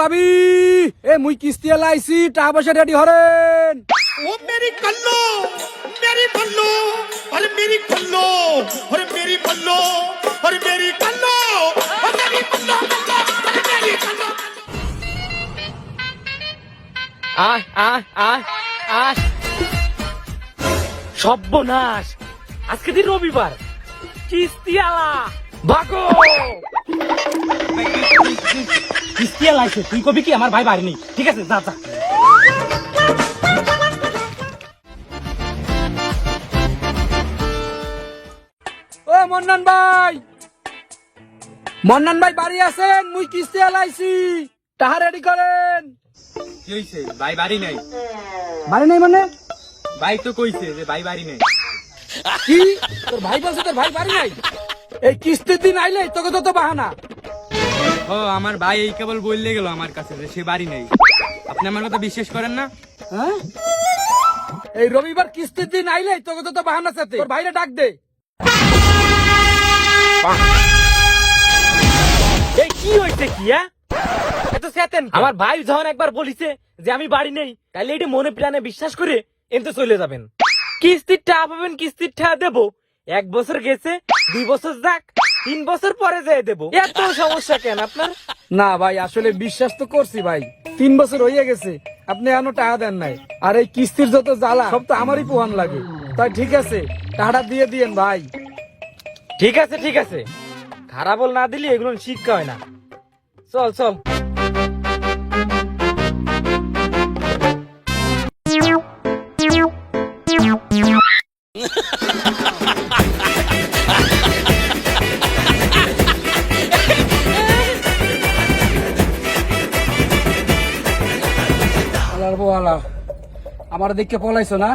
ভাবি এ মুই কিস্তি লাইছি টাকা পয়সা রেডি হরেন। ओ मेरी कल्लो मेरी बल्लो और मेरी कल्लो और मेरी बल्लो और मेरी कल्लो और मेरी बल्लो और मेरी कल्लो আয় আয় আয় আয় সর্বনাশ, আজকে দিন রবিবার, কিস্তি আলা ভাগো। কিস্তি আলা আইছে, তুই কবি কি আমার ভাই বাড়ি নেই, ঠিক আছে যা যা। ও মন্নান ভাই, মন্নান ভাই বাড়ি আছেন? মুই কিস্তি লাইছি টাকা রেডি করেন। কি হইছে? ভাই বাড়ি নাই। বাড়ি নাই মানে? ভাই তো কইছে যে ভাই বাড়ি নাই। কি তোর ভাই বলছে তোর ভাই বাড়ি নাই? এই কিস্তির দিন আইলে তোকে তো বাহানা। ও আমার ভাই এই কেবল বললে গেল আমার কাছে যে সে বাড়ি নাই। আপনি আমার কথা বিশ্বাস করেন না? হ্যাঁ, এই রবিবার কিস্তির দিন আইলে তোকে তো বাহানা সাথে তোর ভাইরে ডাক দে। এই কি হইছে কি এত সেতেন? আমার ভাই যখন একবার বলিছে যে আমি বাড়ি নেই, তাহলে এটা মনে প্রাণে বিশ্বাস করে এনতে চলে যাবেন। কিস্তির টাকা পাবেন, কিস্তির টাকা দেবো। 1 বছর গেছে, 2 বছর যাক, 3 বছর পরে যেয়ে দেবো। এত সমস্যা কেন আপনার? না ভাই, আসলে বিশ্বাস তো করছি ভাই, 3 বছর হয়ে গেছে আপনি এখনো টাকা দেন নাই। আর এই কিস্তির যত জ্বালা সব তো আমারই পোহান লাগে। তাই ঠিক আছে, টাকাটা দিয়ে দিয়েন ভাই। ঠিক আছে ঠিক আছে, খারাপ বল না দিলে এগুলো শিক্ষা হয় না। চল চল। আলার বোয়ালা, আমার দেখে পলাইছো না?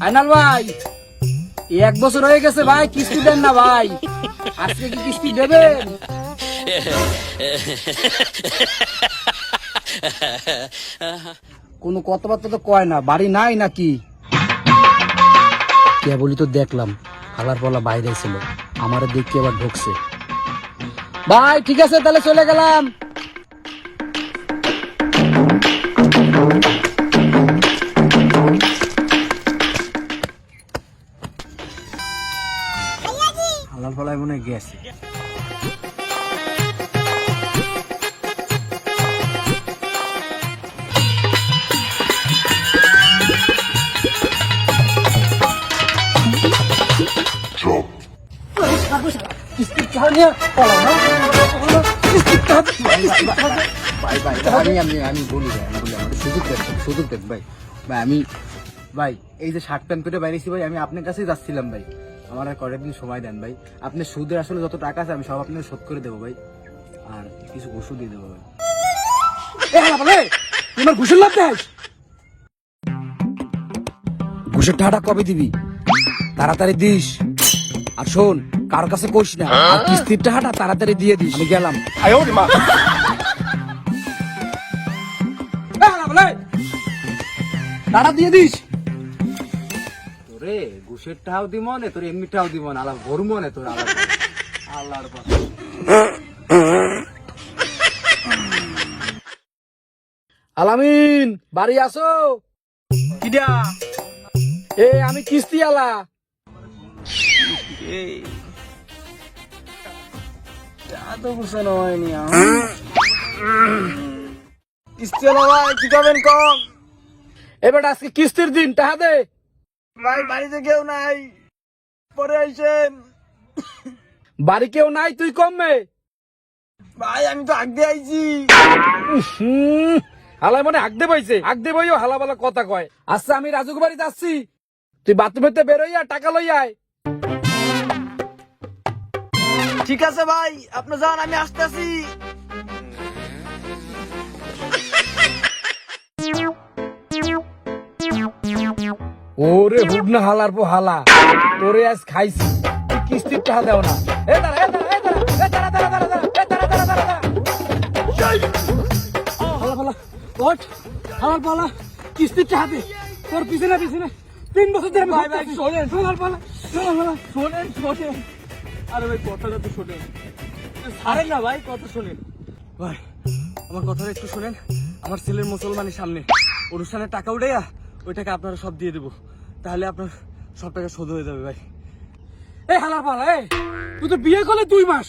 আইনাল ভাই, 1 বছর হয়ে গেছে ভাই, কিস্তি দেন না ভাই। আজকে কি কিস্তি দেবেন? কোনো কথাবার্তা তো কয় না, বাড়ি নাই নাকি? কে বলি তো দেখলাম আলার পলা বাইরে ছিল, আমারে দেখে আবার ঢুকছে। ভাই ঠিক আছে, তাহলে চলে গেলাম। হালাল ফলায় মনে গেছে। আমি বলি সুযোগ দেখ ভাই। ভাই আমি ভাই এই যে শার্ট প্যান্ট পরে বাইরেছি ভাই, আমি আপনার কাছেই যাচ্ছিলাম ভাই। আমার আর কয়েকটা দিন সময় দেন ভাই। আপনি সুদের আসলে যত টাকা আছে আমি সব আপনার শোধ করে দেবো ভাই, আর কিছু ঘুষও দিয়ে দেবো ভাই। তোমার ঘুষের লাভ দেয়? ঘুষের টাকাটা কবে দিবি? তাড়াতাড়ি দিস। আর শোন, কারোর কাছে কইস না, আর কিস্তির টাকাটা তাড়াতাড়ি দিয়ে দিস। আমি গেলাম। টাকা দিয়ে দিস। তোরে ঘুষের টাকাও দিব না, তোর এমনিটাও দিব না, আলাদা ভর মনে তোর আল্লাহর আলামিন, বাড়ি আসো? কিডা? এ আমি কিস্তি আলা। তো বুঝানো হয়নি কিস্তি আলা ভাই, কি করবেন কম? এবার আজকে কিস্তির দিন, টাকা দে ভাই। বাড়িতে কেউ নাই, পরে আইসেন। বাড়ি কেউ নাই, তুই কমবে ভাই। আমি তো আগে আইছি। হালাই মানে আগদে পাইছে, আগদে বইও হালা বালা কথা কয়। আচ্ছা আমি রাজুক বাড়ি যাচ্ছি, তুই বাথরুমেতে বেরোইয়া টাকা লই আয়। ঠিক আছে ভাই, আপনি যান, আমি আসতেছি। ওরে হুব না হালার পো হালা, তোরে আজ খাইছি। কিস্তির টাকা দেও না। এ দাঁড়া, এ দাঁড়া, এ দাঁড়া, এ দাঁড়া, দাঁড়া, দাঁড়া, দাঁড়া, এ দাঁড়া, দাঁড়া, দাঁড়া, দাঁড়া। হালা পালা, ওঠ, হালার পালা, কিস্তির টাকা দে। তোর পিছনে পিছনে 3 বছর ধরে ভাই ভাই শোনেন, হালার পালা, শোনেন। আরে ভাই কথাটা তো শোনেন, ছাড়েন না ভাই, কথা শোনেন। ভাই আমার কথাটা একটু শুনেন, আমার ছেলের মুসলমানের সামনে অনুষ্ঠানের টাকা উঠাইয়া ওই টাকা আপনারা সব দিয়ে দেবো, তাহলে আপনার সব টাকা শোধ হয়ে যাবে ভাই। এই হালার পালা, এই তুই তো বিয়ে করলে 2 মাস,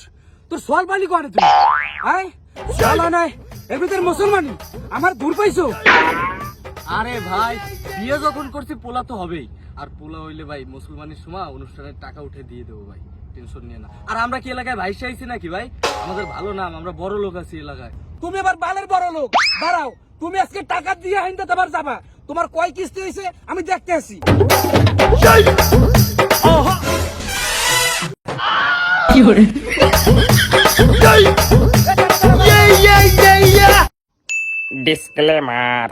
তোর সোয়াল পালি করে তুই আয় শালা নাই এর ভিতর মুসলমানি আমার দূর পাইছো। আরে ভাই বিয়ে যখন করছি পোলা তো হবেই, আর পোলা হইলে ভাই মুসলমানের সময় অনুষ্ঠানের টাকা উঠে দিয়ে দেবো ভাই, টেনশন নিয়ে না। আর আমরা কি এলাকায় ভাই চাইছি নাকি ভাই, আমাদের ভালো নাম, আমরা বড় লোক আছি এলাকায়। তুমি আবার বালের বড় লোক, দাঁড়াও তুমি আজকে টাকা দিয়ে হাইন্দা তোমার যাবা, তোমার কয় কিস্তি হয়েছে আমি দেখতে আসি। ডিসক্লেমার